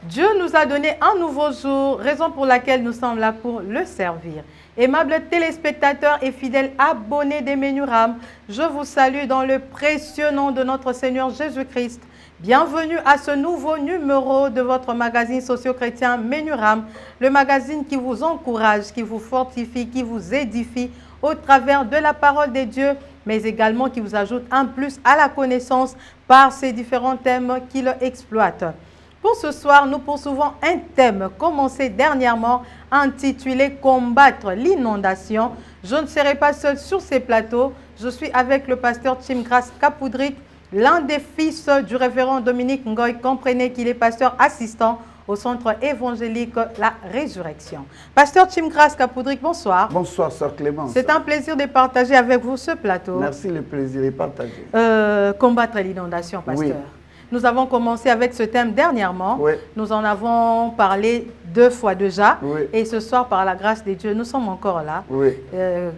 Dieu nous a donné un nouveau jour, raison pour laquelle nous sommes là pour le servir. Aimables téléspectateurs et fidèles abonnés des Menuram, je vous salue dans le précieux nom de notre Seigneur Jésus-Christ. Bienvenue à ce nouveau numéro de votre magazine socio-chrétien Menuram, le magazine qui vous encourage, qui vous fortifie, qui vous édifie au travers de la parole de Dieu, mais également qui vous ajoute un plus à la connaissance par ces différents thèmes qu'il exploite. Pour ce soir, nous poursuivons un thème commencé dernièrement intitulé « Combattre l'inondation ». Je ne serai pas seul sur ces plateaux. Je suis avec le pasteur Chimgras Kapoudrik, l'un des fils du révérend Dominique Ngoy. Comprenez qu'il est pasteur assistant au centre évangélique La Résurrection. Pasteur Chimgras Kapoudrik, bonsoir. Bonsoir, sœur Clémence. C'est un plaisir de partager avec vous ce plateau. Merci, le plaisir est partagé. Combattre l'inondation, pasteur. Oui. Nous avons commencé avec ce thème dernièrement. Oui. Nous en avons parlé 2 fois déjà. Oui. Et ce soir, par la grâce de Dieu, nous sommes encore là. Oui.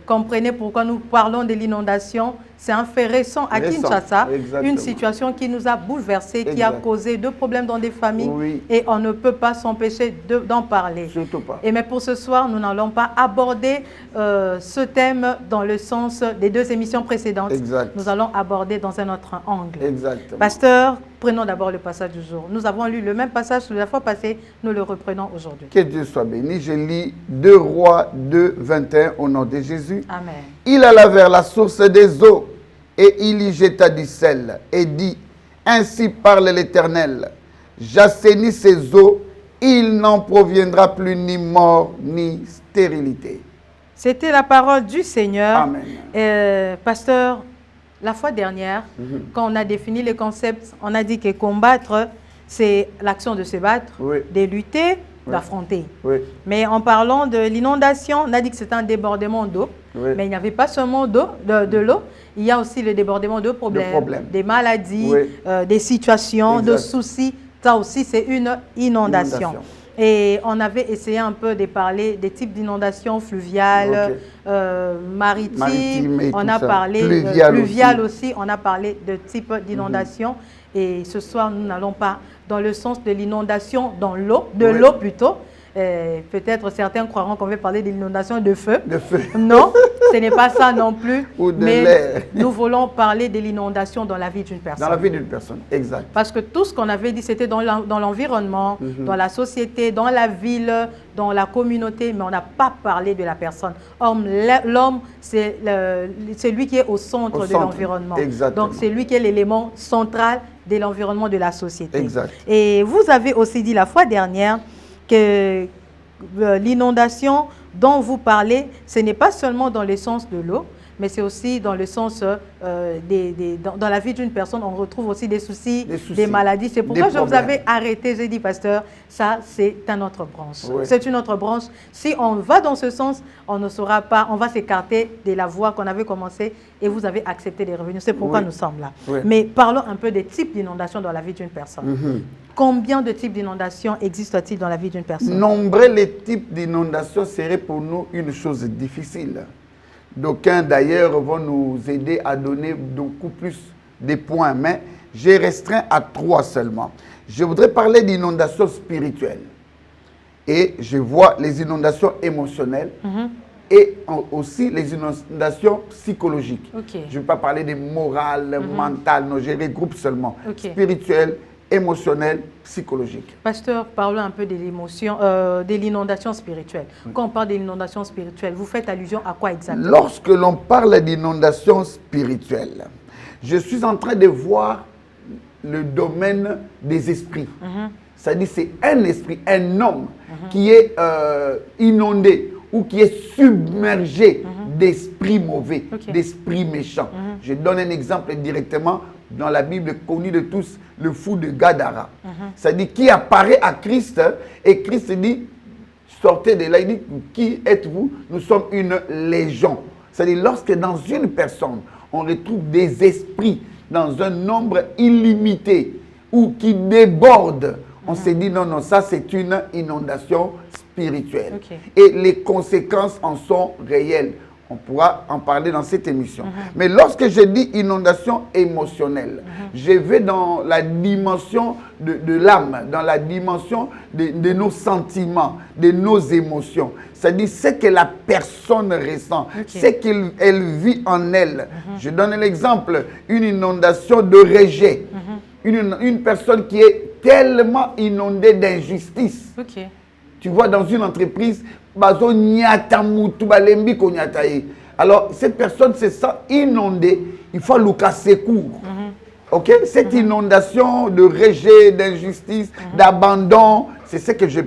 Comprenez pourquoi nous parlons de l'inondation. C'est un fait récent à Kinshasa. Exactement. Une situation qui nous a bouleversés, qui a causé de problèmes dans des familles. Oui. Et on ne peut pas s'empêcher d'en parler. Surtout pas. Mais pour ce soir, nous n'allons pas aborder ce thème dans le sens des 2 émissions précédentes. Exact. Nous allons aborder dans un autre angle. Exactement. Pasteur, prenons d'abord le passage du jour. Nous avons lu le même passage la fois passée, nous le reprenons aujourd'hui. Que Dieu soit béni. Je lis 2 Rois 2, 21 au nom de Jésus. Amen. Il alla vers la source des eaux et il y jeta du sel et dit, ainsi parle l'Éternel, j'assainis ces eaux, il n'en proviendra plus ni mort ni stérilité. C'était la parole du Seigneur. Amen. Pasteur, la fois dernière, quand on a défini les concepts, on a dit que combattre, c'est l'action de se battre, Oui. de lutter, Oui. d'affronter. Oui. Mais en parlant de l'inondation, on a dit que c'était un débordement d'eau. Oui. Mais il n'y avait pas seulement de l'eau, il y a aussi le débordement de problèmes, des maladies, Oui. des situations, Exact. de soucis. Ça aussi, c'est une inondation. Et on avait essayé un peu de parler des types d'inondations fluviales, maritimes, on a parlé pluviales aussi, on a parlé de types d'inondations. Et ce soir, nous n'allons pas dans le sens de l'inondation dans l'eau, l'eau plutôt. Peut-être certains croiront qu'on veut parler de l'inondation de feu. De feu. Non, ce n'est pas ça non plus. Ou de mais l'air. Nous voulons parler de l'inondation dans la vie d'une personne. Dans la vie d'une personne, exact. Parce que tout ce qu'on avait dit, c'était dans l'environnement, dans la société, dans la ville, dans la communauté, mais on n'a pas parlé de la personne. L'homme, c'est lui qui est au centre de l'environnement. Donc, c'est lui qui est l'élément central de l'environnement de la société. Exact. Et vous avez aussi dit la fois dernière que l'inondation dont vous parlez, ce n'est pas seulement dans le sens de l'eau, mais c'est aussi dans le sens, dans la vie d'une personne, on retrouve aussi des soucis, des maladies. C'est pourquoi je vous avais arrêté, j'ai dit, pasteur, ça c'est une autre branche. Oui. C'est une autre branche. Si on va dans ce sens, on ne saura pas, on va s'écarter de la voie qu'on avait commencée et vous avez accepté les revenus. C'est pourquoi nous sommes là. Oui. Mais parlons un peu des types d'inondations dans la vie d'une personne. Combien de types d'inondations existent-ils dans la vie d'une personne? Nombrer les types d'inondations serait pour nous une chose difficile. D'aucuns d'ailleurs vont nous aider à donner beaucoup plus de points, mais j'ai restreint à 3 seulement. Je voudrais parler d'inondations spirituelles. Et je vois les inondations émotionnelles et aussi les inondations psychologiques. Je ne vais pas parler de morale, mentale, non, je regroupe seulement spirituelles émotionnelle, psychologique. Pasteur, parlons un peu de l'émotion, de l'inondation spirituelle. Quand on parle de l'inondation spirituelle, vous faites allusion à quoi exactement? Lorsque l'on parle d'inondation spirituelle, je suis en train de voir le domaine des esprits. C'est-à-dire c'est un esprit, un homme qui est inondé ou qui est submergé d'esprits mauvais, d'esprits méchants. Je donne un exemple directement dans la Bible connue de tous, le fou de Gadara. C'est-à-dire qui apparaît à Christ et Christ dit, sortez de là, il dit, qui êtes-vous? Nous sommes une légion. C'est-à-dire lorsque dans une personne, on retrouve des esprits dans un nombre illimité ou qui débordent, on s'est dit non, non, ça c'est une inondation spirituelle. Et les conséquences en sont réelles. On pourra en parler dans cette émission. Mais lorsque je dis inondation émotionnelle, je vais dans la dimension de l'âme, dans la dimension de nos sentiments, de nos émotions. C'est-à-dire ce que la personne ressent, ce qu'elle vit en elle. Je donne l'exemple, une inondation de rejet. Une personne qui est tellement inondée d'injustice. Tu vois, dans une entreprise, alors, cette personne se sent inondée, il faut lui casser court. Cette inondation de rejet, d'injustice, d'abandon, c'est ce que je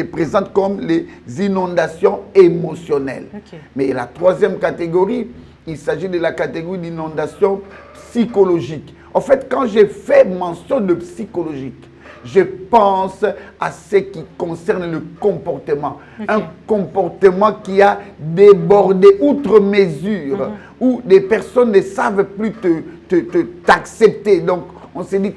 présente comme les inondations émotionnelles. Mais la troisième catégorie, il s'agit de la catégorie d'inondation psychologique. En fait, quand j'ai fait mention de psychologique, je pense à ce qui concerne le comportement. Un comportement qui a débordé outre mesure, où des personnes ne savent plus t'accepter. Donc, on s'est dit,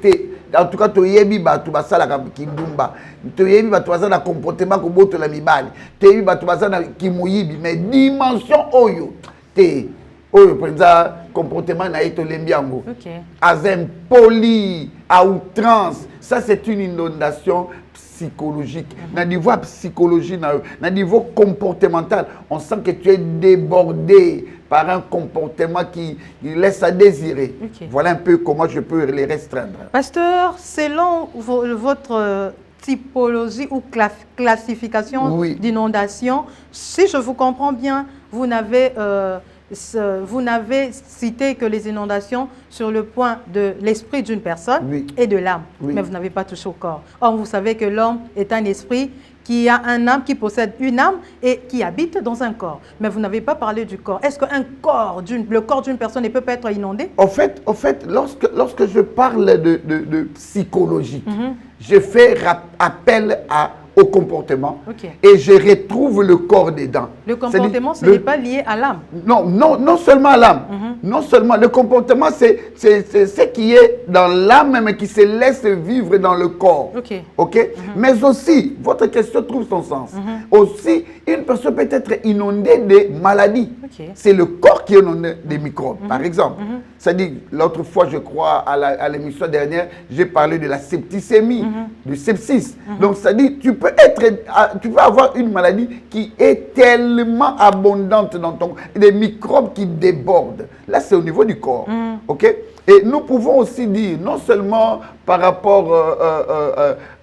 en tout cas, tu yebi batu basala kindumba, tu yebi batu basala comportement ko boto la mibali, tu yebi batu basala kimuyibi, mais dimension oyo te oyo par exemple comportement na eto lembiango. Azem poli à outrance, ça c'est une inondation psychologique. Dans le niveau psychologique, dans le niveau comportemental, on sent que tu es débordé par un comportement qui laisse à désirer. Voilà un peu comment je peux les restreindre. Pasteur, selon votre typologie ou classification d'inondation, si je vous comprends bien, vous n'avez cité que les inondations sur le point de l'esprit d'une personne et de l'âme, mais vous n'avez pas touché au corps. Or, vous savez que l'homme est un esprit qui a un âme, qui possède une âme et qui habite dans un corps. Mais vous n'avez pas parlé du corps. Est-ce qu'un corps, le corps d'une personne ne peut pas être inondé? En fait, lorsque je parle de psychologie, je fais appel au comportement et je retrouve le corps dedans. Le comportement, ce n'est pas lié à l'âme. Non seulement à l'âme. Non seulement. Le comportement, c'est ce qui est dans l'âme, mais qui se laisse vivre dans le corps. Mais aussi, votre question trouve son sens. Aussi, une personne peut être inondée de maladies. C'est le corps qui est inondé des microbes, par exemple. C'est-à-dire, l'autre fois, je crois, à l'émission dernière, j'ai parlé de la septicémie, du sepsis. Donc, c'est-à-dire, tu peux avoir une maladie qui est tellement abondante dans ton corps, des microbes qui débordent. Là, c'est au niveau du corps. Et nous pouvons aussi dire, non seulement par rapport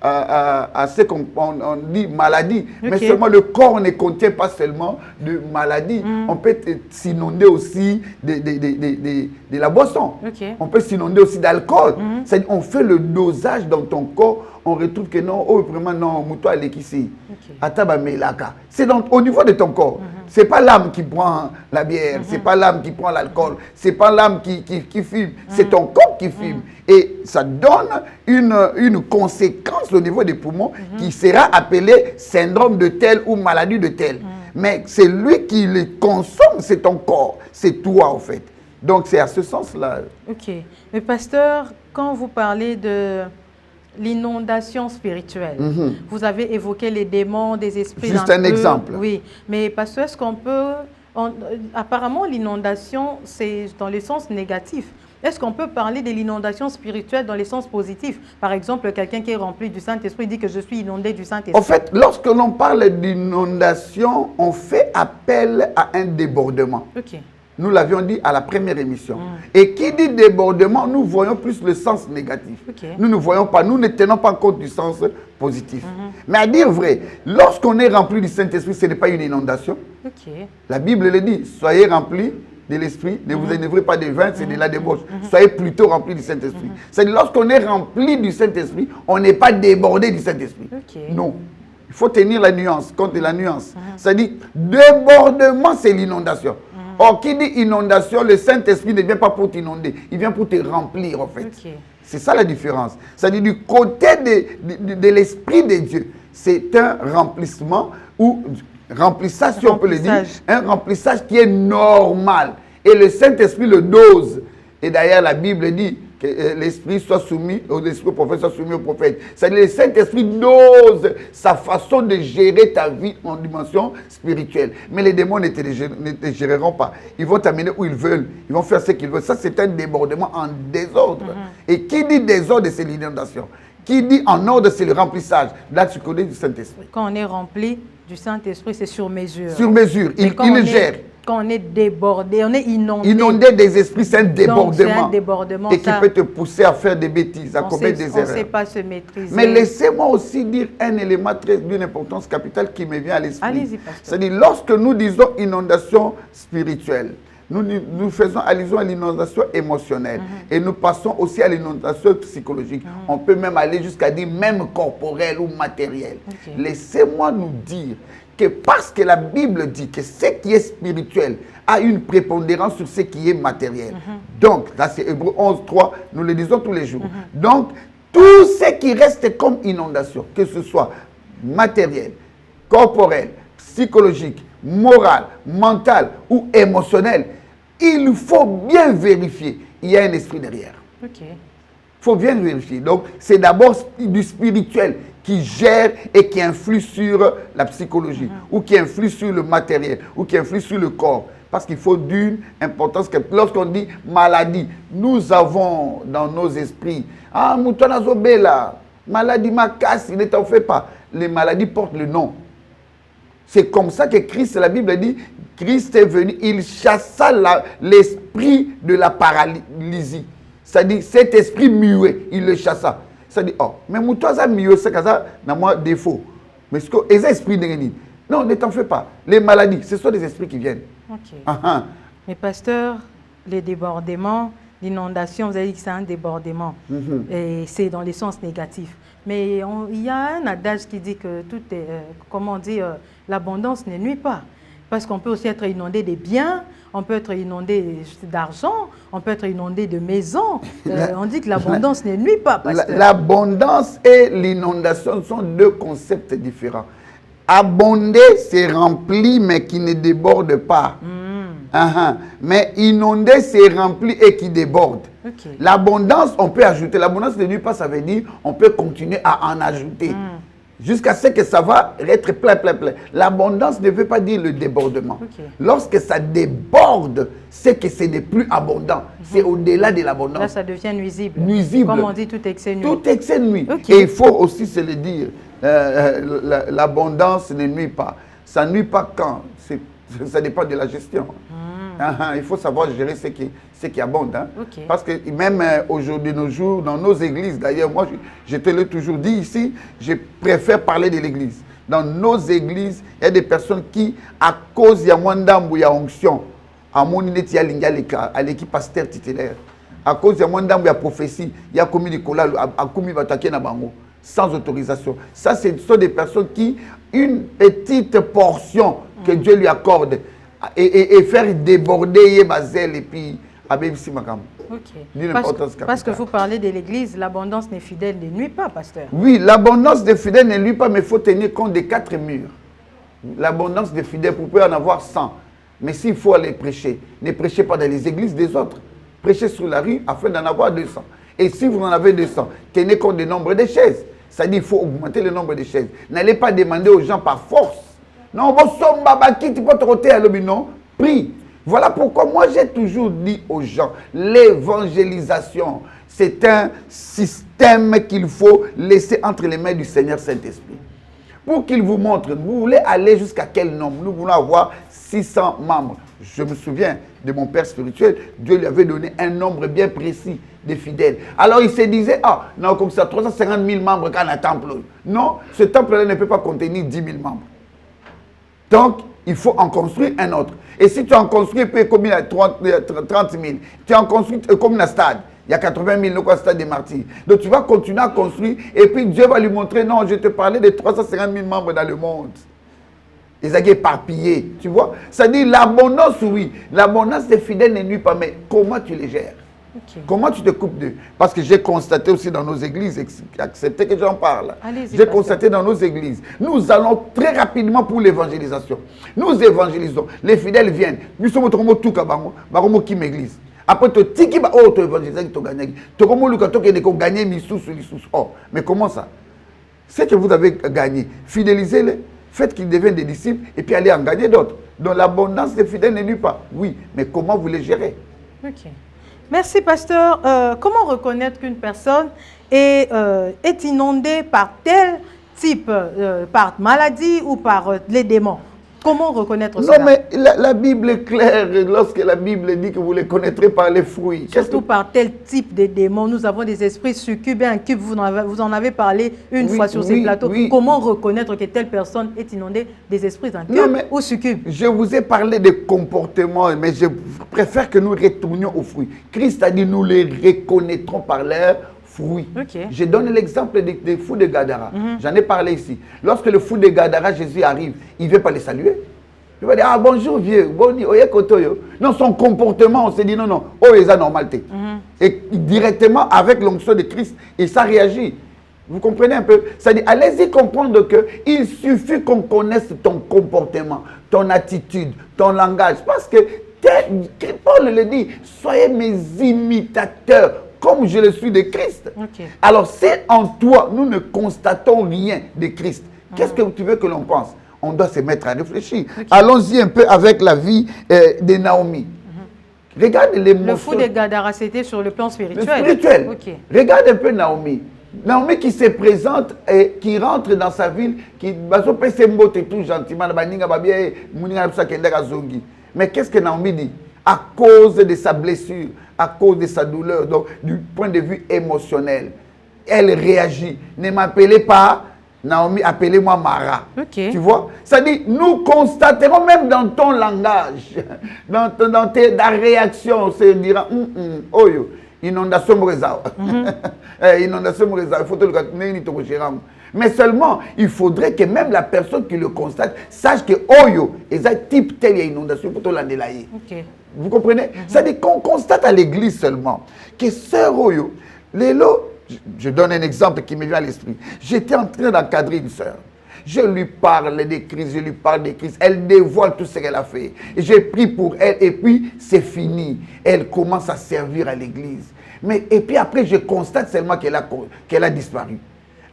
à ce qu'on dit maladie, mais seulement le corps ne contient pas seulement de maladie. On peut s'inonder aussi de la boisson. On peut s'inonder aussi d'alcool. On fait le dosage dans ton corps, on retrouve que non, vraiment non, moutoua l'équissi. C'est au niveau de ton corps. C'est pas l'âme qui prend la bière, c'est pas l'âme qui prend l'alcool, c'est pas l'âme qui fume, c'est ton corps qui fume. Et ça donne une conséquence au niveau des poumons qui sera appelée syndrome de tel ou maladie de tel. Mais c'est lui qui le consomme, c'est ton corps, c'est toi en fait. Donc c'est à ce sens-là. Mais pasteur, quand vous parlez de l'inondation spirituelle, vous avez évoqué les démons, des esprits. Juste un exemple. Oui, mais pasteur, est-ce qu'on peut... apparemment, l'inondation, c'est dans le sens négatif. Est-ce qu'on peut parler de l'inondation spirituelle dans le sens positif? Par exemple, quelqu'un qui est rempli du Saint-Esprit dit que je suis inondé du Saint-Esprit. En fait, lorsque l'on parle d'inondation, on fait appel à un débordement. Nous l'avions dit à la première émission. Et qui dit débordement, nous voyons plus le sens négatif. Nous ne voyons pas, nous ne tenons pas compte du sens positif. Mais à dire vrai, lorsqu'on est rempli du Saint-Esprit, ce n'est pas une inondation. La Bible le dit, soyez remplis de l'Esprit, ne vous énervez pas de vin, c'est de la débauche. Soyez plutôt remplis du Saint-Esprit. C'est lorsqu'on est rempli du Saint-Esprit, on n'est pas débordé du Saint-Esprit. Non. Il faut tenir la nuance, compte la nuance. C'est-à-dire, débordement, c'est l'inondation. Or, qui dit inondation, le Saint-Esprit ne vient pas pour t'inonder, il vient pour te remplir, en fait. C'est ça la différence. C'est-à-dire, du côté de l'Esprit de Dieu, c'est un remplissement ou remplissage, si on peut le dire, un remplissage qui est normal. Et le Saint-Esprit le dose. Et d'ailleurs, la Bible dit que l'Esprit soit soumis, ou l'Esprit prophète soit soumis au prophète. C'est-à-dire, le Saint-Esprit dose sa façon de gérer ta vie en dimension spirituelle. Mais les démons ne te géreront pas. Ils vont t'amener où ils veulent. Ils vont faire ce qu'ils veulent. Ça, c'est un débordement en désordre. Et qui dit désordre, c'est l'inondation. Qui dit en ordre, c'est le remplissage. Là, tu connais du Saint-Esprit. Quand on est rempli du Saint-Esprit, c'est sur mesure. Sur mesure. Il le gère. Quand on est débordé, on est inondé. Inondé des esprits, c'est un débordement. C'est un débordement. Et qui peut te pousser à faire des bêtises, à commettre des erreurs. On ne sait pas se maîtriser. Mais laissez-moi aussi dire un élément d'une importance capitale qui me vient à l'esprit. Allez-y, pasteur. C'est-à-dire, lorsque nous disons inondation spirituelle, nous faisons allusion à l'inondation émotionnelle. Et nous passons aussi à l'inondation psychologique. On peut même aller jusqu'à dire même corporelle ou matérielle. Laissez-moi nous dire que parce que la Bible dit que ce qui est spirituel a une prépondérance sur ce qui est matériel. Donc, là c'est Hébreux 11, 3, nous le disons tous les jours. Donc, tout ce qui reste comme inondation, que ce soit matériel, corporel, psychologique, moral, mental ou émotionnel, il faut bien vérifier. Il y a un esprit derrière. Il faut bien vérifier. Donc, c'est d'abord du spirituel qui gère et qui influe sur la psychologie, ou qui influe sur le matériel, ou qui influe sur le corps. Parce qu'il faut d'une importance que lorsqu'on dit maladie, nous avons dans nos esprits, ah, Moutona Zobela, maladie Makas, ne t'en fais pas. Les maladies portent le nom. C'est comme ça que Christ, la Bible dit, Christ est venu, il chassa l'esprit de la paralysie. C'est-à-dire, cet esprit muet, il le chassa. Ça dit, oh, mais moi, ça mieux, c'est que ça, n'a moi défaut. Mais ce que les esprits de non, ne t'en fais pas. Les maladies, ce sont des esprits qui viennent. Mais pasteur, les débordements, l'inondation, vous avez dit que c'est un débordement. Et c'est dans le sens négatif. Mais il y a un adage qui dit que tout est, comment on dit, l'abondance ne nuit pas. Parce qu'on peut aussi être inondé de biens, on peut être inondé d'argent, on peut être inondé de maisons. On dit que l'abondance ne nuit pas, pasteur. L'abondance et l'inondation sont deux concepts différents. Abonder, c'est rempli, mais qui ne déborde pas. Mais inonder, c'est rempli et qui déborde. L'abondance, on peut ajouter. L'abondance ne nuit pas, ça veut dire on peut continuer à en ajouter. Jusqu'à ce que ça va être plein. L'abondance ne veut pas dire le débordement. Lorsque ça déborde, c'est que ce n'est plus abondant. C'est au-delà de l'abondance. Là, ça devient nuisible. Comme on dit, tout excès nuit. Tout excès nuit. Et il faut aussi se le dire, l'abondance ne nuit pas. Ça ne nuit pas quand? Ça dépend de la gestion. Il faut savoir gérer ce qui abonde. Parce que même aujourd'hui, nos jours, dans nos églises, d'ailleurs, moi, je te l'ai toujours dit ici, je préfère parler de l'église. Dans nos églises, il y a des personnes qui, à cause de Mwandambu, il y a onction, à mon à l'équipe pasteur titulaire, à cause de Mwandambu, il y a prophétie, il y a commis Nicolas, à commis Batake Nabango, sans autorisation. Ça, ce sont des personnes qui, une petite portion que Dieu lui accorde, et faire déborder Yebazel et puis Abébissi Makam. Parce que vous parlez de l'église, l'abondance des fidèles ne nuit pas, pasteur. Oui, l'abondance des fidèles ne nuit pas, mais il faut tenir compte des 4 murs. L'abondance des fidèles, vous pouvez en avoir 100. Mais s'il faut aller prêcher, ne prêchez pas dans les églises des autres. Prêchez sur la rue afin d'en avoir 200. Et si vous en avez 200, tenez compte du nombre de chaises. C'est-à-dire qu'il faut augmenter le nombre de chaises. N'allez pas demander aux gens par force. Non, non, prie. Voilà pourquoi moi j'ai toujours dit aux gens, l'évangélisation, c'est un système qu'il faut laisser entre les mains du Seigneur Saint-Esprit. Pour qu'il vous montre, vous voulez aller jusqu'à quel nombre? Nous voulons avoir 600 membres. Je me souviens de mon père spirituel, Dieu lui avait donné un nombre bien précis de fidèles. Alors il se disait, ah, non, comme ça, 350 000 membres quand un temple. Non, ce temple-là ne peut pas contenir 10 000 membres. Donc, il faut en construire un autre. Et si tu en construis comme il y a 30 000, tu en construis comme un stade. Il y a 80 000 au stade des martyrs. Donc tu vas continuer à construire et puis Dieu va lui montrer, non, je te parlais de 350 000 membres dans le monde. Ils ont éparpillés, tu vois. Ça dit l'abondance, oui. L'abondance des fidèles ne nuit pas, mais comment tu les gères? Okay. Comment tu te coupes d'eux? Parce que j'ai constaté aussi dans nos églises, acceptez que j'en parle. J'ai constaté dans nos églises, nous allons très rapidement pour l'évangélisation. Nous évangélisons. Les fidèles viennent. Nous sommes tout kabango, qui m'église. Après, tu tiki ba oh tu évangélises, tu gagnes. Tu comme le kato qui est gagné misous. Oh, mais comment ça? C'est que vous avez gagné. Fidélisez-les. Faites qu'ils deviennent des disciples et puis allez en gagner d'autres. Donc l'abondance des fidèles ne nuit pas. Oui, mais comment vous les gérez? Ok. Merci, pasteur. Comment reconnaître qu'une personne est inondée par tel type, par maladie ou par les démons? Comment reconnaître cela? Non, mais la Bible est claire lorsque la Bible dit que vous les connaîtrez par les fruits. Surtout par tel type de démons. Nous avons des esprits succubes et incubes. Vous en avez parlé une fois sur ces plateaux. Oui. Comment reconnaître que telle personne est inondée des esprits incubes ou succubes? Je vous ai parlé de comportements, mais je préfère que nous retournions aux fruits. Christ a dit nous les reconnaîtrons par leurs fruits. Okay. Je donne l'exemple des fous de Gadara. J'en ai parlé ici. Lorsque le fou de Gadara, Jésus arrive, il ne veut pas les saluer. Il va dire, ah bonjour vieux, boni, oye kotoyo. Non, son comportement, on s'est dit non, non, oh, il a normalité. Et directement, avec l'onction de Christ, et ça réagit. Vous comprenez un peu? C'est-à-dire, allez-y comprendre qu'il suffit qu'on connaisse ton comportement, ton attitude, ton langage. Parce que Paul le dit, soyez mes imitateurs, comme je le suis de Christ. Okay. Alors, si en toi, nous ne constatons rien de Christ, qu'est-ce que tu veux que l'on pense? On doit se mettre à réfléchir. Okay. Allons-y un peu avec la vie de Naomi. Regarde l'émotion. Le fou de Gadara, c'était sur le plan spirituel. Le spirituel. Okay. Regarde un peu Naomi. Naomi qui se présente et qui rentre dans sa ville, qui peut se mboter tout gentiment. Mais qu'est-ce que Naomi dit? À cause de sa blessure, à cause de sa douleur, donc du point de vue émotionnel, elle réagit. Ne m'appelez pas Naomi, appelez-moi Mara. Okay. Tu vois? Ça dit, nous constaterons même dans ton langage, dans ta réaction, on se dira, oh yo, inondation Mourézao. Inondation Mourézao, il faut te le dire. Mais seulement, il faudrait que même la personne qui le constate sache que oh yo, et ça type telle inondation, il faut te la délayer. Okay. Vous comprenez? Ça dit qu'on constate à l'église seulement que sœur Oyo, je donne un exemple qui me vient à l'esprit. J'étais en train d'encadrer une sœur. Je lui parle des crises, je lui parle des crises. Elle dévoile tout ce qu'elle a fait. J'ai prié pour elle et puis c'est fini. Elle commence à servir à l'église. Et puis après, je constate seulement qu'elle a disparu.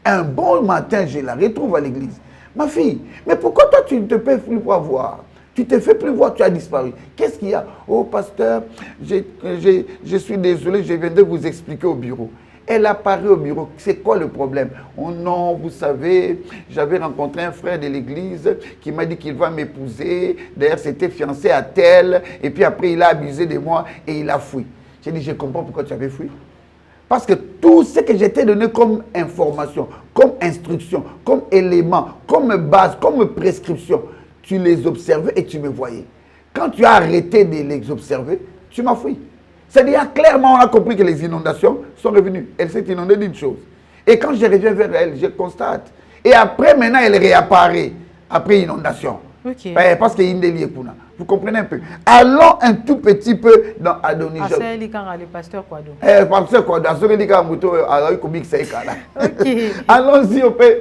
Un bon matin, je la retrouve à l'église. Ma fille, mais pourquoi toi tu ne te peux plus voir? Tu te fais plus voir, tu as disparu. Qu'est-ce qu'il y a? Oh, pasteur, je suis désolé, je viens de vous expliquer au bureau. Elle apparaît au bureau. C'est quoi le problème? Oh non, vous savez, j'avais rencontré un frère de l'église qui m'a dit qu'il va m'épouser. D'ailleurs, c'était fiancé à tel. Et puis après, il a abusé de moi et il a fui. J'ai dit, je comprends pourquoi tu avais fui. Parce que tout ce que j'étais donné comme information, comme instruction, comme élément, comme base, comme prescription, tu les observais et tu me voyais. Quand tu as arrêté de les observer, tu m'as fui. C'est-à-dire, clairement, on a compris que les inondations sont revenues. Elle s'est inondée d'une chose. Et quand je reviens vers elle, je constate. Et après, maintenant, elle réapparaît. Après inondation. Okay. Parce qu'il y a une déliée. Vous comprenez un peu? Allons un tout petit peu dans Adonijah. Le pasteur Kwado. Pasteur Kwado. Allons-y un peu,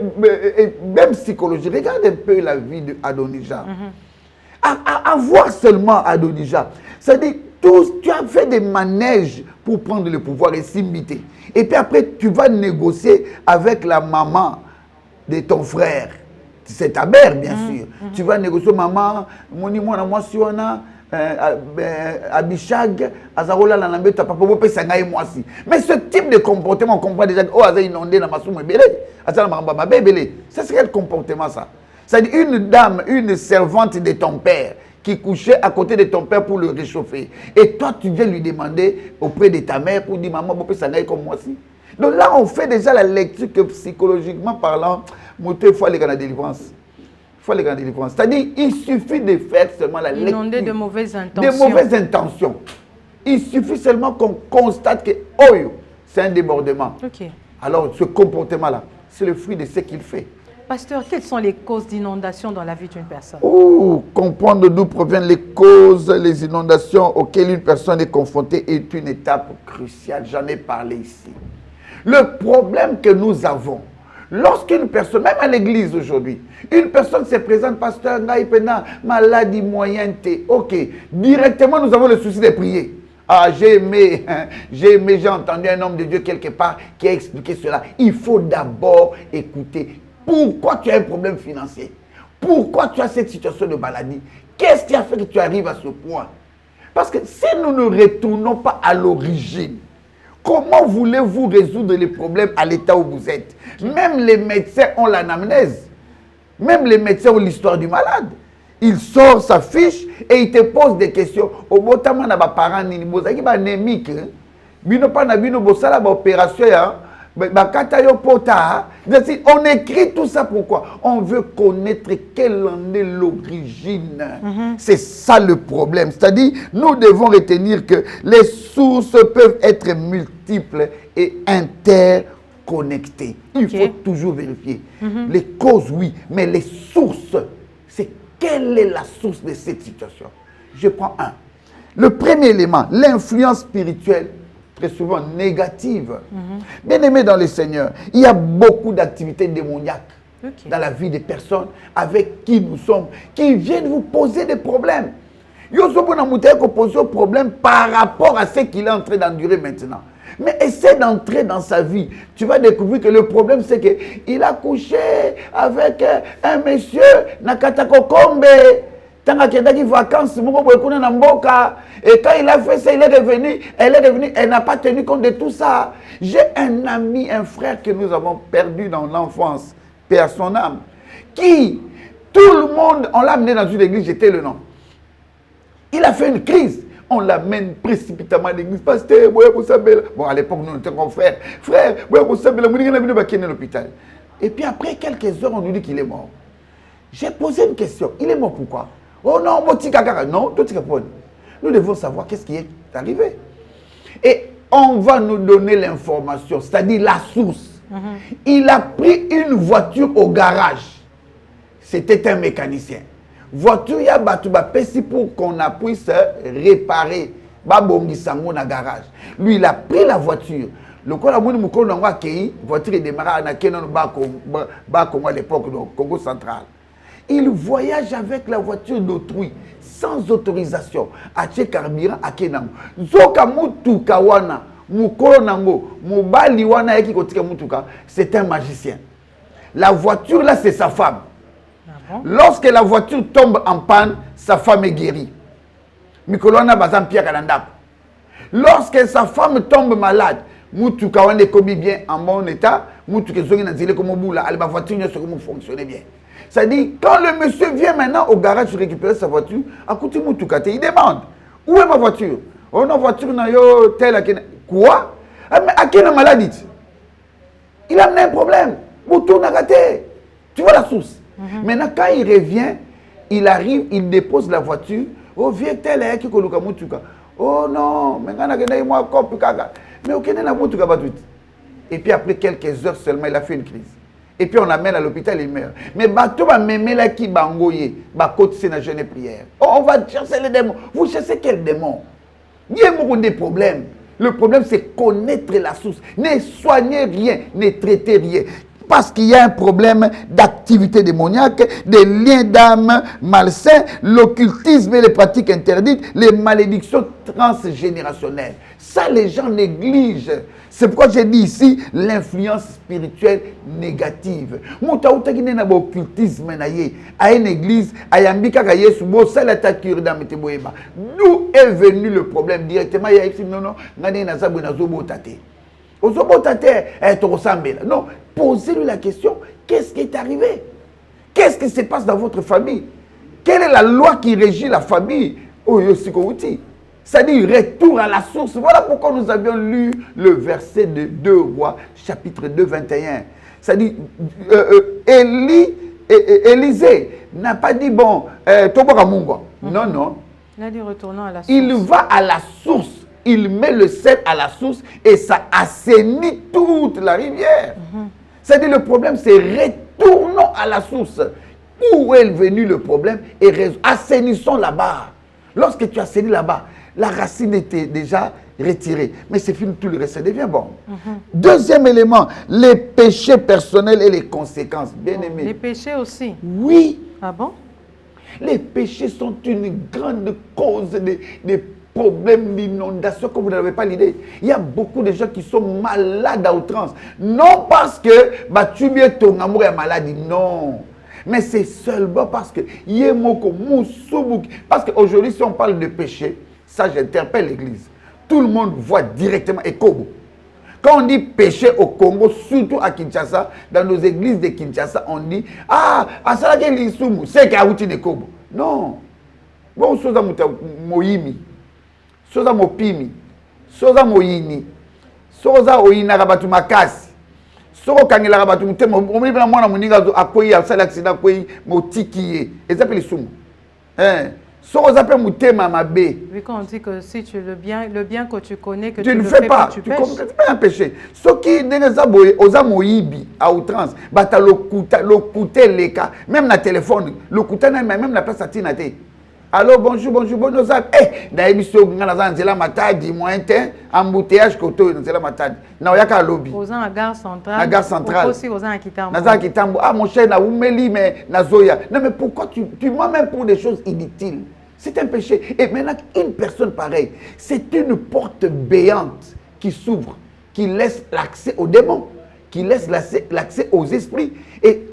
même psychologie. Regarde un peu la vie d'Adonijah. À voir seulement Adonijah. C'est-à-dire, tu as fait des manèges pour prendre le pouvoir et s'imiter. Et puis après, tu vas négocier avec la maman de ton frère. C'est ta mère, bien sûr. Tu vas négocier, maman, moi, si on a Abishag, Azarola, la Nambé, tu n'as pas pu faire moi aussi. Mais ce type de comportement, on comprend déjà que, oh, Aza inondé dans ma soume, c'est quel comportement ça? C'est-à-dire une dame, une servante de ton père, qui couchait à côté de ton père pour le réchauffer. Et toi, tu viens lui demander auprès de ta mère pour dire, maman, vous pouvez s'engager comme moi aussi. Donc là, on fait déjà la lecture que psychologiquement parlant, il faut aller dans la délivrance. Il faut aller dans la délivrance. C'est-à-dire, il suffit de faire seulement la lecture. Inonder de mauvaises intentions. De mauvaises intentions. Il suffit seulement qu'on constate que, oh, c'est un débordement. Ok. Alors, ce comportement-là, c'est le fruit de ce qu'il fait. Pasteur, quelles sont les causes d'inondation dans la vie d'une personne? Comprendre d'où proviennent les causes, les inondations auxquelles une personne est confrontée est une étape cruciale. J'en ai parlé ici. Le problème que nous avons, lorsqu'une personne, même à l'église aujourd'hui, une personne se présente, pasteur, maladie moyenne, ok, directement nous avons le souci de prier. Ah, j'ai entendu un homme de Dieu quelque part qui a expliqué cela. Il faut d'abord écouter. Pourquoi tu as un problème financier? Pourquoi tu as cette situation de maladie? Qu'est-ce qui a fait que tu arrives à ce point? Parce que si nous ne retournons pas à l'origine, comment voulez-vous résoudre les problèmes à l'état où vous êtes? Même les médecins ont l'anamnèse. Même les médecins ont l'histoire du malade. Il sort sa fiche et il te pose des questions. Au botama na ba parents ni bozaki ba anémique. Bino pa na bino bosala ba opération ya ba kata yo pota. On écrit tout ça pourquoi? On veut connaître quelle en est l'origine. C'est ça le problème. C'est-à-dire, nous devons retenir que les sources peuvent être multiples et interconnectées. Il faut toujours vérifier. Les causes, oui, mais les sources, c'est quelle est la source de cette situation? Je prends un. Le premier élément, l'influence spirituelle, très souvent négative. Bien aimé dans le Seigneur, il y a beaucoup d'activités démoniaques dans la vie des personnes avec qui nous sommes, qui viennent vous poser des problèmes. Il y a poser des problèmes par rapport à ce qu'il est en train d'endurer maintenant. Mais essaie d'entrer dans sa vie. Tu vas découvrir que le problème, c'est qu'il a couché avec un monsieur, Nakatako Kombe. Tant qu'il a des vacances, et quand il a fait ça, elle est revenue, elle n'a pas tenu compte de tout ça. J'ai un ami, un frère que nous avons perdu dans l'enfance, paix à son âme, qui, tout le monde, on l'a amené dans une église, j'étais le nom. Il a fait une crise. On l'amène précipitamment à l'église. Pasteur, bon, à l'époque, nous étions comme frères. Frère, l'hôpital. Et puis après quelques heures, on nous dit qu'il est mort. J'ai posé une question. Il est mort pourquoi? Oh non, non, nous devons savoir qu'est-ce qui est arrivé. Et on va nous donner l'information, c'est-à-dire la source. Il a pris une voiture au garage. C'était un mécanicien. Voiture, il y a pessi pour qu'on puisse réparer. Babongisango na garage. Lui, il a pris la voiture. Le quoi la voiture est démarrée à Congo à l'époque, au Congo central. Il voyage avec la voiture d'autrui, sans autorisation, à Tché Carburant, à Kenamo. Zoka Mutuka wana, Mukolo Nango, Mubali wana eki kotika Mutuka, c'est un magicien. La voiture là, c'est sa femme. Lorsque la voiture tombe en panne, sa femme est guérie. Mikolo wana bazam pia kanandap. Lorsque sa femme tombe malade, Mutuka wana kobi bien en bon état, Mutuka zongi na zile comme boula, la voiture ne saurait fonctionner bien. C'est-à-dire, quand le monsieur vient maintenant au garage récupérer sa voiture, à côté de Moutoukate, il demande, où est ma voiture? Oh non, voiture, telle, quoi? Mais à quelle maladie? Il a amené un problème. Moutoukate. Tu vois la source. Maintenant, quand il revient, il arrive, il dépose la voiture. Oh, viens tel, qui koluka Moutouka. Oh non, mais ok, et puis après quelques heures seulement, il a fait une crise. Et puis on l'amène à l'hôpital, il meurt. Mais bateau va même là qui bangoye, côté c'est la jeune prière. Oh, on va chercher les démons. Vous cherchez quel démon? Il y a des problèmes. Le problème c'est connaître la source. Ne soignez rien, ne traitez rien. Parce qu'il y a un problème d'activité démoniaque, des liens d'âme malsains, l'occultisme et les pratiques interdites, les malédictions transgénérationnelles. Ça, les gens négligent. C'est pourquoi j'ai dit ici l'influence spirituelle négative. Occultisme à une église, d'où est venu le problème directement? Il y a écrit non, non, posez-lui la question, qu'est-ce qui est arrivé? Qu'est-ce qui se passe dans votre famille? Quelle est la loi qui régit la famille? C'est-à-dire retour à la source. Voilà pourquoi nous avions lu le verset de 2 Rois, chapitre 2, 21. C'est-à-dire, Élisée n'a pas dit, bon, non, non. Il a dit retournons à la source. Il va à la source. Il met le sel à la source et ça assainit toute la rivière. C'est-à-dire le problème, c'est retournons à la source. Où est venu le problème et assainissons là-bas. Lorsque tu assainis là-bas, la racine était déjà retirée. Mais c'est fini, tout le reste devient bon. Deuxième élément, les péchés personnels et les conséquences. Bien aimé. Les péchés aussi? Oui. Ah bon? Les péchés sont une grande cause des problèmes d'inondation, comme vous n'avez pas l'idée. Il y a beaucoup de gens qui sont malades à outrance. Non parce que tu es ton amour est malade, non. Mais c'est seulement parce que parce qu'aujourd'hui, si on parle de péché, ça j'interpelle l'Église. Tout le monde voit directement Ekobo. Quand on dit péché au Congo, surtout à Kinshasa, dans nos églises de Kinshasa, on dit ah, asalaki lisumu, c'est qu'auti de Kobo. Non. Bon, soza moyimi, soza mopimi, soza moyini, soza oyina rabatu makasi. Soko kangela rabatu mutema, omoni na mwana muninga akoyi asala accident akoyi motikiye. Ezapeli sumu. Soko zape mutema mabe. Oui, quand on dit que si tu le bien que tu connais, que tu tu ne le fais fais pas, tu tu pêches. ne fais pas un péché. Ce qui n'est oza moyibi à outrance, bata lokuta leka, même na téléphone, lokuta même na place à tinate. Allô, bonjour, bonjour, eh, d'ailleurs, ngana nzela matadi, moyen embouteillage koto nzela matadi. Na oyaka lobby. Oza à gare centrale. À gare centrale. Aussi oza à Kitambo. Naza Kitambo. Ah, mon cher, na umeli mais na zoya. Non mais pourquoi tu m'as même pour des choses inutiles? C'est un péché. Et maintenant, une personne pareille, c'est une porte béante qui s'ouvre, qui laisse l'accès aux démons, qui laisse l'accès aux esprits. Et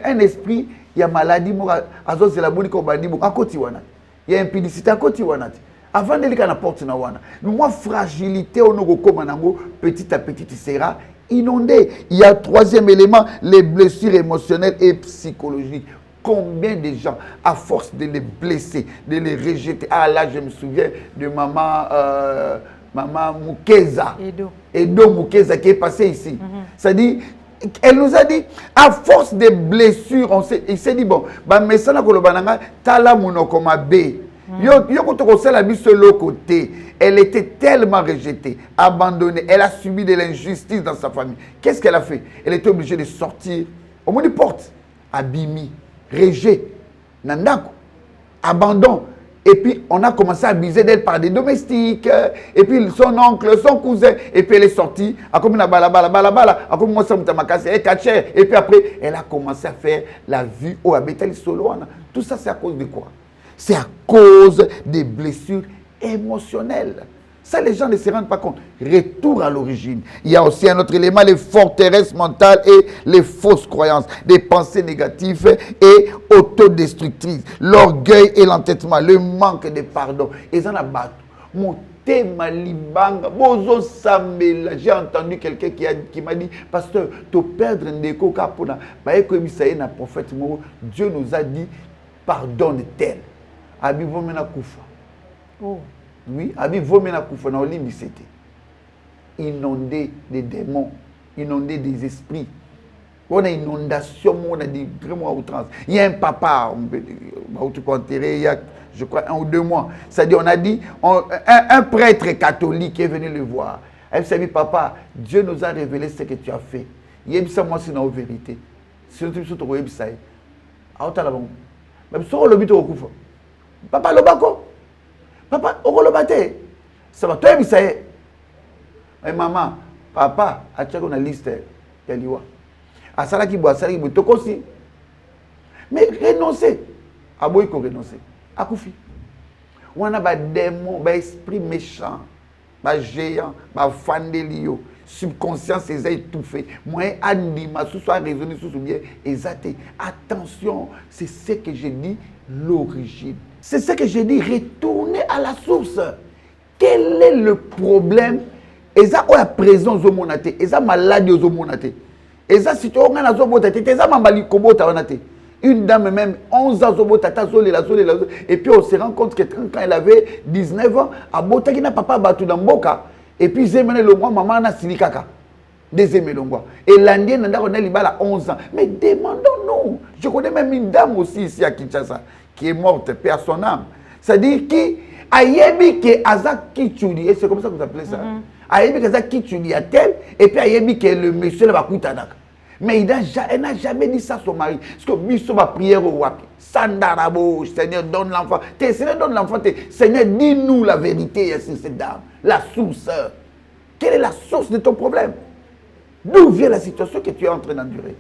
un esprit, il y a maladie, il y a impudicité à côté. Avant de lire la porte, moi, fragilité, petit à petit, il sera inondé. Il y a troisième élément, les blessures émotionnelles et psychologiques. Combien de gens, à force de les blesser, de les rejeter. Ah là, je me souviens de maman Mukeza. Edo Mukeza qui est passée ici. C'est-à-dire, elle nous a dit, à force de blessures, il s'est dit, bon, mais ça n'a pas tala munoko mabe. Elle était tellement rejetée, abandonnée. Elle a subi de l'injustice dans sa famille. Qu'est-ce qu'elle a fait? Elle était obligée de sortir au moins des portes. Abimi. Rejet, nandako, abandon. Et puis, on a commencé à abuser d'elle par des domestiques. Et puis, son oncle, son cousin. Et puis, elle est sortie. Et puis après, elle a commencé à faire la vie au Abetali Soloana. Tout ça, c'est à cause de quoi? C'est à cause des blessures émotionnelles. Ça, les gens ne se rendent pas compte. Retour à l'origine. Il y a aussi un autre élément, les forteresses mentales et les fausses croyances, des pensées négatives et autodestructrices, l'orgueil et l'entêtement, le manque de pardon. Et ça, j'ai entendu quelqu'un qui m'a dit, pasteur, tu perdre un déco capona. Prophète, Dieu nous a dit, pardonne tel. Oh. Oui, Abi Vomena Koufana Olimbi c'était inondé des démons, inondé des esprits. On a une inondation, on a dit vraiment à outrance. Il y a un papa, on peut enterrer il y a, je crois, 1 ou 2 mois. C'est-à-dire, on a dit, un prêtre catholique est venu le voir. Elle s'est dit, papa, Dieu nous a révélé ce que tu as fait. Il y a ça, moi, c'est une vérité. C'est une chose que tu as fait. Papa, le bako. Papa, on va le ça va toi, ça y est. Mais maman, papa, a checké une liste. Il y a liwa. A sala qui boit, sala qui boit, tout aussi. Mais renoncer. A boy qu'on renoncer. A koufi. On a des démons, des esprits méchants, des géants, des fandelio. Subconscience, c'est étouffé. Moi, anima, ce soit raisonné, ce soit bien, exacté. Attention, c'est ce que j'ai dit, l'origine. C'est ce que j'ai dit, retourner à la source. Quel est le problème? Et ça, on a présence au monate, et ça, maladie au monate. Et ça, si tu as un zomonate, et ça, mamali kobo ta monate. Une dame même, 11 ans, et puis on se rend compte que quand elle avait 19 ans, à Botaki na papa batu dans Mboka, et puis Zemene Longwa, maman na Silikaka. Deuxième Longwa. Et l'Indien n'a pas à 11 ans. Mais demandons-nous. Je connais même une dame aussi ici à Kinshasa, qui est morte, paix à son âme. C'est-à-dire qui a yebi que Azak Kichuli, et c'est comme ça que vous appelez ça. A yebi que Azak Kichuli a tel, et puis a yebi que le monsieur va Koutanak. Mais elle n'a jamais dit ça à son mari. Parce que Bisso va prier au Wapi. Sandarabo, Seigneur, donne l'enfant. Seigneur, donne l'enfant. Seigneur, dis-nous la vérité sur cette dame. La source. Quelle est la source de ton problème? D'où vient la situation que tu es en train d'endurer?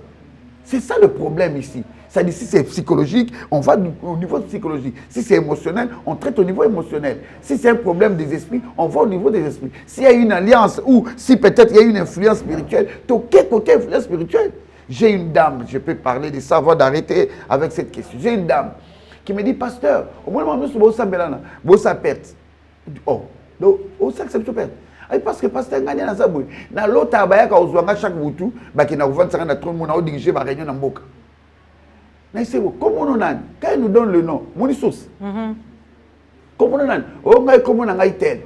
C'est ça le problème ici. Ça dit, si c'est psychologique, on va au niveau psychologique. Si c'est émotionnel, on traite au niveau émotionnel. Si c'est un problème des esprits, on va au niveau des esprits. S'il y a une alliance ou si peut-être il y a une influence spirituelle, de quel côté influence spirituelle? J'ai une dame, je peux parler de ça avant d'arrêter avec cette question. J'ai une dame qui me dit, pasteur, au moins, je vais perte. Oh, donc, on s'accepte perte. Parce que pasteur ngani na zabou na lota bayaka ozwanga chaque butu baki na kuvantsa na trop mona diriger ba réunion na mboka na c'est comment on a quand il nous donne le nom moni sauce comment on a o ngai comment na ngai tel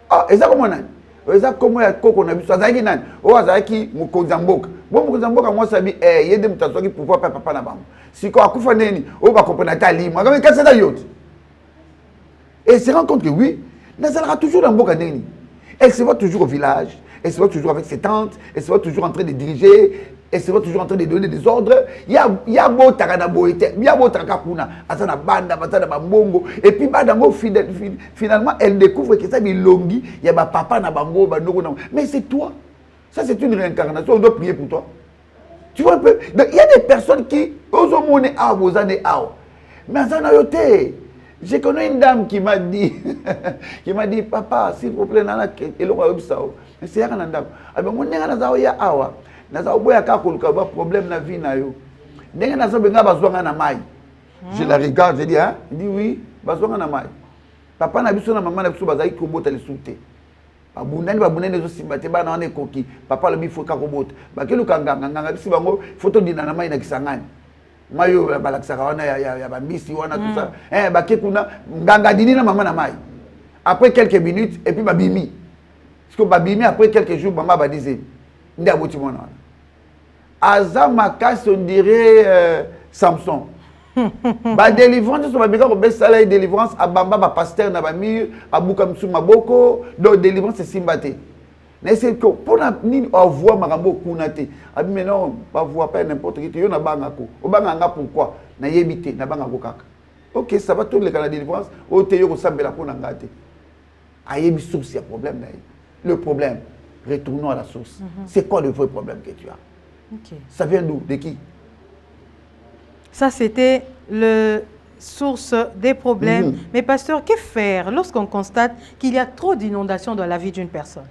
ah eza comment on a eza comment ya koko na biso azaki nani o azaki mukonza mboka bo mukonza mboka moi sabi yede mutasoki pouvoir papa na bango siko akufa neni o ba comprendre ta limo ngami kasa da yote et se rend compte que oui nazalaka toujours dans mboka neni. Elle se voit toujours au village, elle se voit toujours avec ses tantes, elle se voit toujours en train de diriger, elle se voit toujours en train de donner des ordres. Il y a beau takana boete, il y a beau takakuna, asana banda, asana bambongo, et puis badango finalement elle découvre que ça est longi, il y a papa na bango, bango. Mais c'est toi. Ça c'est une réincarnation, on doit prier pour toi. Tu vois un peu? Donc, il y a des personnes qui osent monnaie à vos années à. Mais ça n'a yoté. J'ai connu une dame qui m'a dit, papa, s'il vous plaît, nana, c'est ya kana dame. Ah ben mon nenga nazao ya awa, nazao boya ka koluka ba problème na vie na yo. Nenga nazao benga bazwanga na mai. Je la regarde, je dis hein, il dit oui, bazwanga na mai. Papa na biso na maman na biso bazaki kobota le souté. Babunani zo simbate bana wana ekoki, papa le bifo ka kobota. Ba keluka nganga bisi bango photo dina na mai na kisangani. Mayo balakisaka wana ya bambisi wana tout ça bake kuna nganga dini na maman na mai après quelques minutes et puis babimi parce que babimi après quelques jours maman ba disait nda boti mona aza makasi on dirait Samson ba délivrance so babika ko besala délivrance abamba ba pasteur na ba mur abuka msu maboko donc délivrance c'est simbate. Mais c'est que pour la ni avoir marambo kunate abi maintenant pas voir pas n'importe qui yo na bangako o banganga pourquoi na yebité na bangako kaka OK ça va tout le cas de délivrance o te yo ko sambela pour na ngate ayebi source ya problème là le problème retournons à la source c'est quoi le vrai problème que tu as? OK ça vient d'où? De qui? Ça c'était le source des problèmes mais pasteur que faire lorsqu'on constate qu'il y a trop d'inondations dans la vie d'une personne?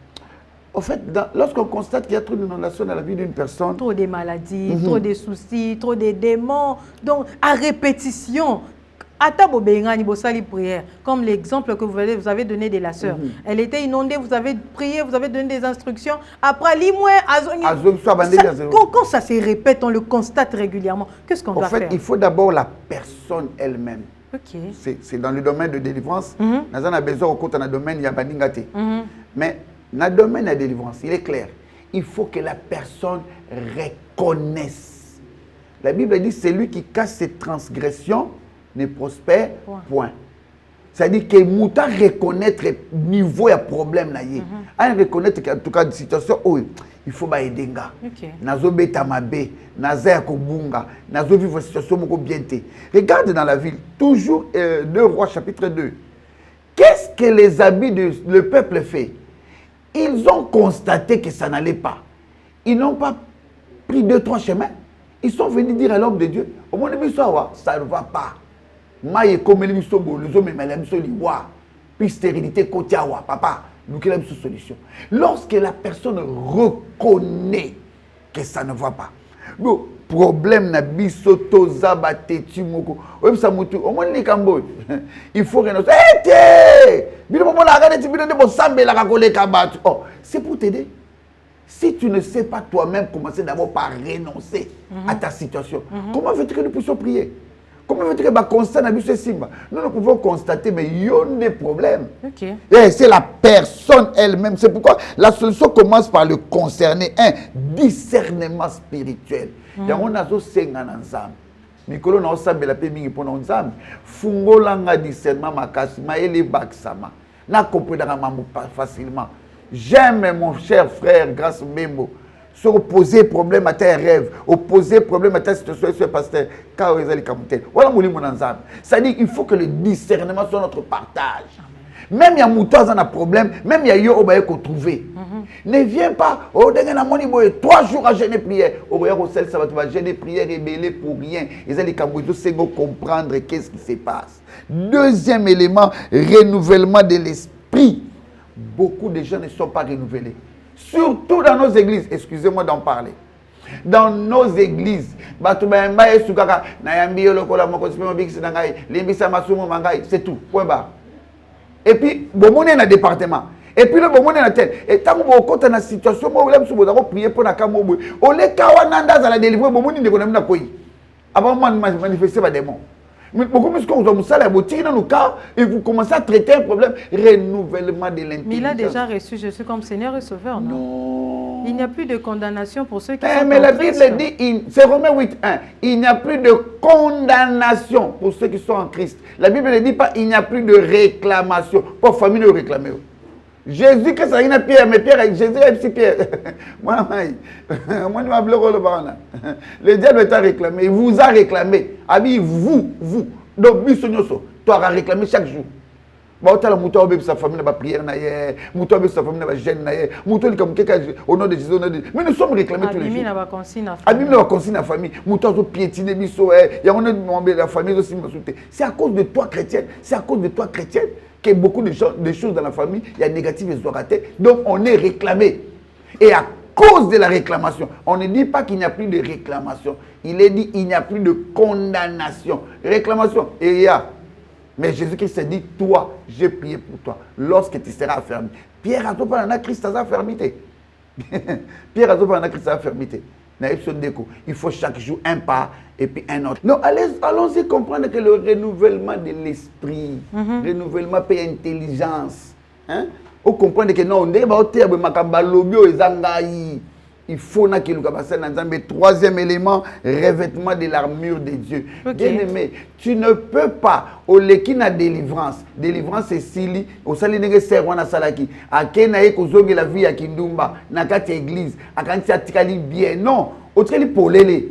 En fait, lorsqu'on constate qu'il y a trop d'inondations dans la vie d'une personne... Trop de maladies, trop de soucis, trop de démons. Donc, à répétition, comme l'exemple que vous avez donné de la sœur. Elle était inondée, vous avez prié, vous avez donné des instructions. Après, quand ça se répète, on le constate régulièrement. Qu'est-ce qu'on doit faire? En fait, il faut d'abord la personne elle-même. Okay. C'est dans le domaine de délivrance. Nous avons besoin dans le domaine de Yabandingate. Mais... dans le domaine de la délivrance, il est clair. Il faut que la personne reconnaisse. La Bible dit, celui qui casse ses transgressions ne prospère point. C'est-à-dire que Mouta reconnaître le niveau de problème. Il reconnaître qu'en tout cas, de situation, il faut aider. Nazo beta mabe, nazo kobunga, nazo vivre une situation bien. Regarde dans la ville, toujours 2 Rois chapitre 2. Qu'est-ce que les habits du peuple fait? Ils ont constaté que ça n'allait pas. Ils n'ont pas pris 2-3 chemins. Ils sont venus dire à l'homme de Dieu, au moins ça ne va pas. Maïe comme les hommes puis stérilité côté awa, papa, nous avons une solution. Lorsque la personne reconnaît que ça ne va pas. Le problème na biso toza batetu moko. Oye ça mutu, au moins les cambo. Il faut renoncer. Oh, c'est pour t'aider. Si tu ne sais pas toi-même commencer d'abord par renoncer à ta situation, comment veux-tu que nous puissions prier? Comment veux-tu que constat nous pouvons constater, mais il y a des problèmes. Okay. C'est la personne elle-même. C'est pourquoi la solution commence par le concerner. Un discernement spirituel. On a Nicolo na osambela pe mingi pona nzambe fungola nga discernement makasi maele baksama na comprendre mambo facilement. J'aime mon cher frère grâce Membo se opposer problème à tes rêves, opposer problème à ta situation sur pasteur car ezali kamutel. Voilà mon limu na nzambe. C'est-à-dire il faut que le discernement soit notre partage. Même il y a mouton un problème, même il y a yo obaye ko trouver. Ne viens pas, oh, 3 jours à jeûner prière. Au royaume ça va jeûner prière rebelle pour rien. Ils allaient comprendre qu'est-ce qui se passe. Deuxième élément, renouvellement de l'esprit. Beaucoup de gens ne sont pas renouvelés. Surtout dans nos églises. Excusez-moi d'en parler. Dans nos églises, c'est tout. Point barre. Et puis, bon, on est dans le département. Et puis, le bon, on est dans la tête. Et tant que vous êtes dans la situation, vous avez prié pour la caméra. On est kawananda à la délivrer, bon, on est dans la pays. Avant moi, manifester des démons. Mais beaucoup plus qu'on vous salue, vous tirez dans le cas et vous commencez à traiter un problème, renouvellement de l'intelligence. Mais il a déjà reçu Jésus comme Seigneur et Sauveur, non? Non. Il n'y a plus de condamnation pour ceux qui sont mais en la Christ. Bible dit, c'est Romains 8.1, il n'y a plus de condamnation pour ceux qui sont en Christ. La Bible ne dit pas, il n'y a plus de réclamation. Pour famille, de réclamer. Jésus, que ça y a Pierre, mais Pierre, Jésus a aussi Pierre. Moi, le diable t'a réclamé, il vous a réclamé. Abi, vous. Donc, tu auras réclamé chaque jour. Sa famille n'a pas prière, sa famille n'a pas gêne, au nom de Jésus. Mais nous sommes réclamés tous les jours. Abîme la consigne à la famille. Piétiner, la famille aussi. C'est à cause de toi, chrétienne. C'est à cause de toi, chrétienne, qu'il y a beaucoup de choses dans la famille. Il y a négatif et raté. Donc, on est réclamé. Et à cause de la réclamation, on ne dit pas qu'il n'y a plus de réclamation. Il est dit qu'il n'y a plus de condamnation. Réclamation, et il y a. Mais Jésus-Christ s'est dit, toi, j'ai prié pour toi, lorsque tu seras affermi. Pierre a pas dans Christ à affermité. Pierre a pas dans Christ à affermité. Il faut chaque jour un pas et puis un autre. Non, allons-y comprendre que le renouvellement de l'esprit, renouvellement et intelligence. Hein? On comprend que non, on est il faut que le troisième élément, revêtement de l'armure de Dieu. Okay. Bien-aimé, tu ne peux pas, au lekina délivrance, délivrance c'est sili, au salinege serwana salaki, à kenae kozonge la vie à kindumba, nakati église, à kanti atikali bien, non, au treli polele.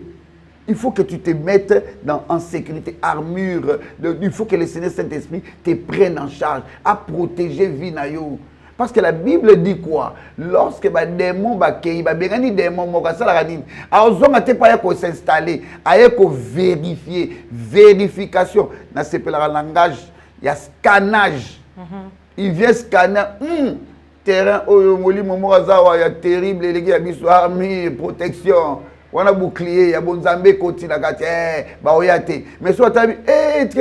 Il faut que tu te mettes en sécurité, armure, il faut que le Seigneur Saint-Esprit te prenne en charge, à protéger Vinayo. Parce que la Bible dit quoi? Lorsque les démons les démons s'installer, vérifier, vérification, dans ce langage, il y a scannage. Il vient scanner, terrain, il y a terrible, il y a armure, protection. On a bouclier, il y a bon zambé côté la gâte, mais soit tu as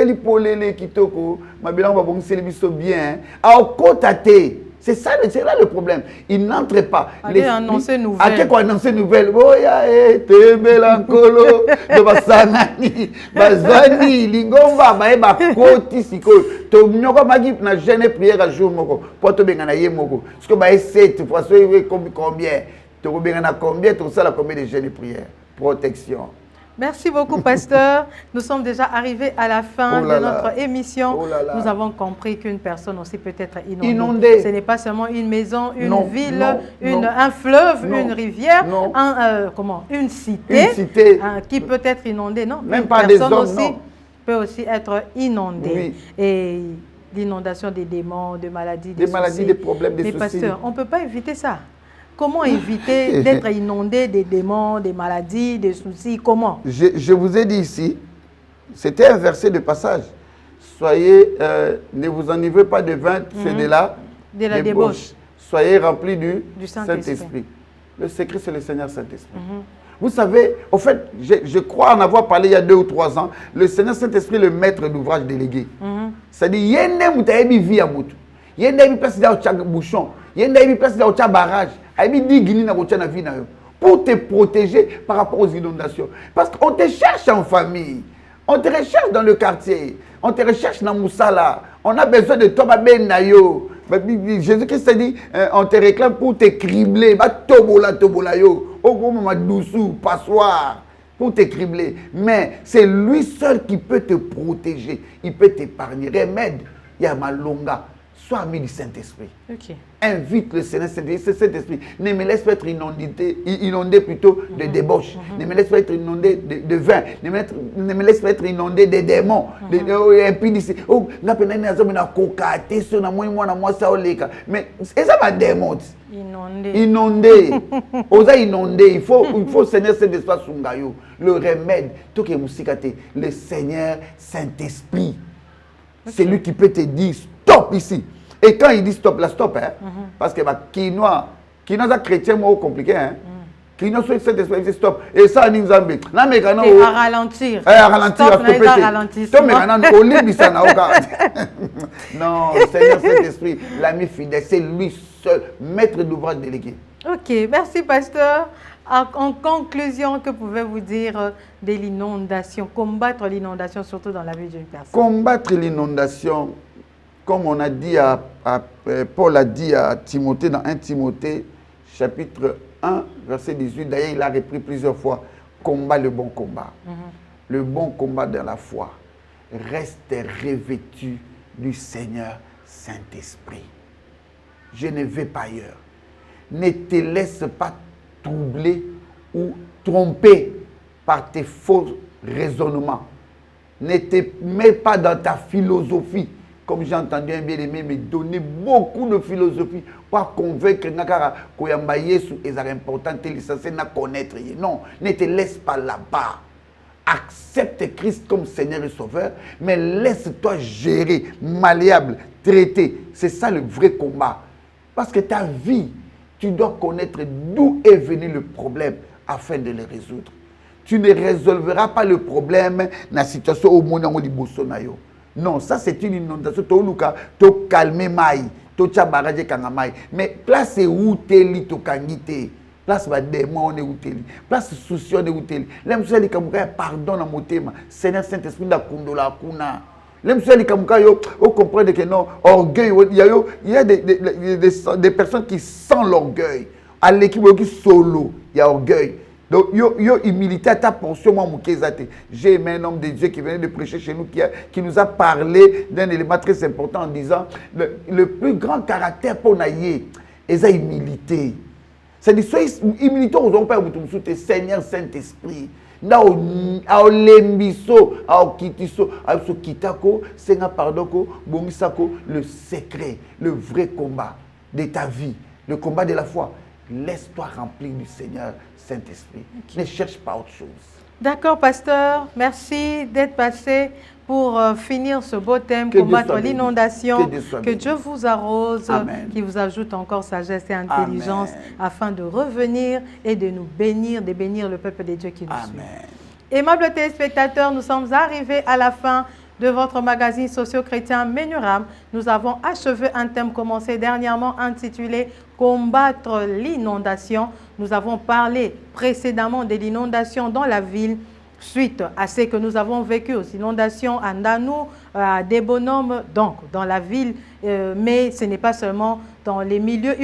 dit, polele kitoko, ma bilan va bon c'est bien, à côté. C'est ça, c'est là le problème. Il n'entre pas. Allez annoncer nouvelle. À quoi annoncer nouvelle? Oh ya tebelankolo, de basanani, bazani, lingomba, baeba koti siko. To nyoko magi na jeune prière à jour moko. Poto benga na ye moko. Parce que ba 7 fois combien? To benga na combien? To ça la combien de jeune prière? Protection. Merci beaucoup, pasteur. Nous sommes déjà arrivés à la fin de notre émission. Nous avons compris qu'une personne aussi peut être inondée. Ce n'est pas seulement une maison, une ville, un fleuve, une rivière, une cité, qui peut être inondée. Non, même une pas personne des hommes, aussi peut aussi être inondée. Oui. Et l'inondation des démons, de maladies, des maladies, des problèmes, des soucis. Mais pasteur, on ne peut pas éviter ça. Comment éviter d'être inondé des démons, des maladies, des soucis? Comment? Je vous ai dit ici, c'était un verset de passage. Soyez, ne vous enivrez pas de vin, c'est de la débauche. Soyez remplis du Saint-Esprit. Le secret, c'est le Seigneur Saint-Esprit. Vous savez, au fait, je crois en avoir parlé il y a 2 ou 3 ans, le Seigneur Saint-Esprit est le maître d'ouvrage délégué. C'est-à-dire, il y a une vie à bout. Il y a une place dans chaque bouchon. Il y a une place dans chaque barrage. pour te protéger par rapport aux inondations. Parce qu'on te cherche en famille, on te recherche dans le quartier, on te recherche dans Moussala, on a besoin de toi, Nayo. Jésus-Christ a dit, on te réclame pour te cribler, tobola yo, au gros moment doucou, passoire, pour te cribler. Mais c'est lui seul qui peut te protéger, il peut t'épargner. Remède, il y a Malonga. Sois ami du Saint-Esprit. Okay. Invite le Saint-Esprit. Ne me laisse pas être inondé plutôt de débauche. Ne me laisse pas être inondé de vin. Ne me laisse pas être inondé de démons. Et puis d'ici, mais c'est ça ma démon. Inondé. Osa inondé. Il faut Seigneur Saint-Esprit Sungayo. Le remède, tout qui est le Seigneur Saint-Esprit. Okay. C'est lui qui peut te dire stop ici. Et quand il dit stop, la stop, hein, parce que quinoa c'est chrétien, moi, compliqué, hein. Quinoa, c'est Saint-Esprit, c'est stop. Et ça, nous avons dit, là, mais quand on. À ralentir. À ralentir, stop, à ralentir. Non, Seigneur Saint-Esprit, l'ami fidèle, c'est lui seul, maître d'ouvrage délégué. Ok, merci, pasteur. En conclusion, que pouvez-vous dire de l'inondation, combattre l'inondation, surtout dans la vie d'une personne? Combattre l'inondation, comme on a dit Paul a dit à Timothée dans 1 Timothée, chapitre 1, verset 18, d'ailleurs il a repris plusieurs fois, combat le bon combat. Le bon combat de la foi. Reste revêtu du Seigneur Saint-Esprit. Je ne vais pas ailleurs. Ne te laisse pas troubler ou tromper par tes faux raisonnements. Ne te mets pas dans ta philosophie. Comme j'ai entendu un bien-aimé me donner beaucoup de philosophie pour convaincre que Yesu est important, connaître. Non, ne te laisse pas là-bas. Accepte Christ comme Seigneur et Sauveur, mais laisse-toi gérer, malléable, traiter. C'est ça le vrai combat. Parce que ta vie, tu dois connaître d'où est venu le problème afin de le résoudre. Tu ne résolveras pas le problème dans la situation au monde où il non, ça c'est une inondation. Tu calmer maï, tu barrage kangamai. Mais place où teli to kangite. Place ba démon ne uteli. Place souci ne uteli. L'homme soit li kamuka pardon na motema. Seigneur Saint-Esprit da kundola kuna. L'homme soit li kamuka yo, on comprend que non orgueil il y a des personnes qui sentent l'orgueil. À l'équipe qui solo, il y a orgueil. Donc, yo humilité à ta portion, moi, j'ai aimé un homme de Dieu qui venait de prêcher chez nous, qui nous a parlé d'un élément très important en disant le plus grand caractère pour naïe, c'est la humilité. C'est-à-dire, soyez humilité aux hommes, au Seigneur Saint-Esprit. Na au lembiso, au kitiso, au kitako, Seigneur pardon, bongisako, le secret, le vrai combat de ta vie, le combat de la foi. Laisse-toi remplir du Seigneur Saint-Esprit. Okay. Ne cherche pas autre chose. D'accord, pasteur. Merci d'être passé pour finir ce beau thème, combattre l'inondation. Que Dieu vous arrose, qui vous ajoute encore sagesse et intelligence afin de revenir et de nous bénir, de bénir le peuple de Dieu qui nous suit. Aimables téléspectateurs, nous sommes arrivés à la fin de votre magazine socio-chrétien Menuram. Nous avons achevé un thème commencé dernièrement intitulé « Combattre l'inondation ». Nous avons parlé précédemment de l'inondation dans la ville suite à ce que nous avons vécu aux inondations à Ndanou, à Débonhomme, donc dans la ville. Mais ce n'est pas seulement dans les milieux,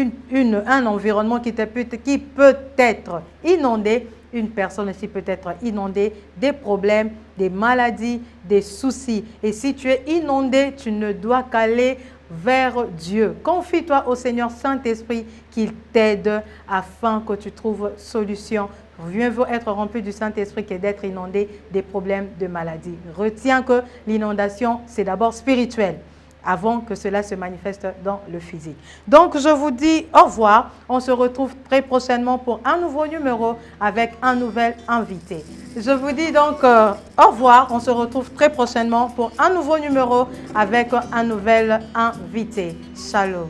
un environnement qui peut être inondé. Une personne aussi peut être inondée, des problèmes, des maladies, des soucis. Et si tu es inondé, tu ne dois qu'aller vers Dieu. Confie-toi au Seigneur Saint-Esprit qu'il t'aide afin que tu trouves solution. Mieux vaut être rempli du Saint-Esprit que d'être inondé des problèmes de maladie. Retiens que l'inondation, c'est d'abord spirituel, avant que cela se manifeste dans le physique. Donc, je vous dis au revoir. On se retrouve très prochainement pour un nouveau numéro avec un nouvel invité. Je vous dis donc au revoir. On se retrouve très prochainement pour un nouveau numéro avec un nouvel invité. Shalom.